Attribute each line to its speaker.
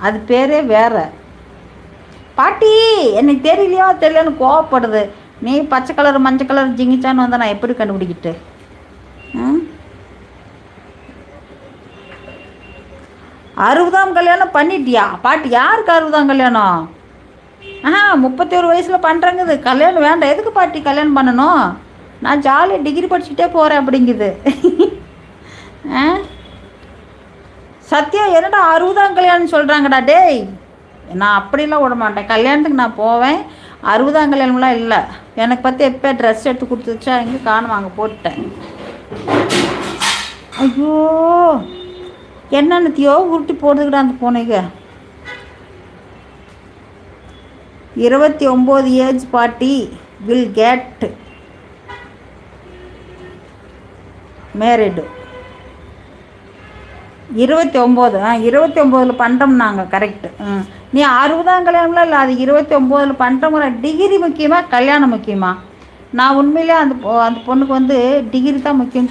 Speaker 1: அது பேரே வேற. பாட்டி எனக்கு தெரியலையோ தெரியலன்னு கோவப்படுது. நீ பச்சை கலர் மஞ்சள் கலர் ஜிங்கிச்சான்னு வந்தால் நான் எப்படி கண்டுபிடிக்கிட்டு? ம் 60ஆம் கல்யாணம் பண்ணிட்டியா பாட்டி? யாருக்கு 60ஆம் கல்யாணம்? 31 வயசில் பண்ணுறங்குது. கல்யாணம் வேண்டாம். எதுக்கு பாட்டி கல்யாணம் பண்ணணும்? நான் ஜாலியாக டிகிரி படிச்சுக்கிட்டே போகிறேன் அப்படிங்குது. ஆ சத்யா என்னடா 60ஆம் கல்யாணம் சொல்கிறாங்கடா டேய். நான் அப்படிலாம் விட மாட்டேன். கல்யாணத்துக்கு நான் போவேன். 60ஆம் கல்யாணம்லாம் இல்லை. எனக்கு பற்றி எப்போ ட்ரெஸ் எடுத்து கொடுத்துச்சா எங்கே காணும் வாங்க போட்டுட்டேன். ஐயோ என்னென்னத்தையோ உருட்டி போடுதுக்கிட்ட அந்த பூனைங்க. 29 age party will get married. 29 29 பண்ணுறோம் நாங்கள். கரெக்டு. நீ 60ஆம் கல்யாணம்லாம் இல்லை. அது 29 பண்ணுறோங்கிற. டிகிரி முக்கியமாக கல்யாணம் முக்கியமா? நான் உண்மையிலே அந்த பொண்ணுக்கு டிகிரி தான் முக்கியம்னு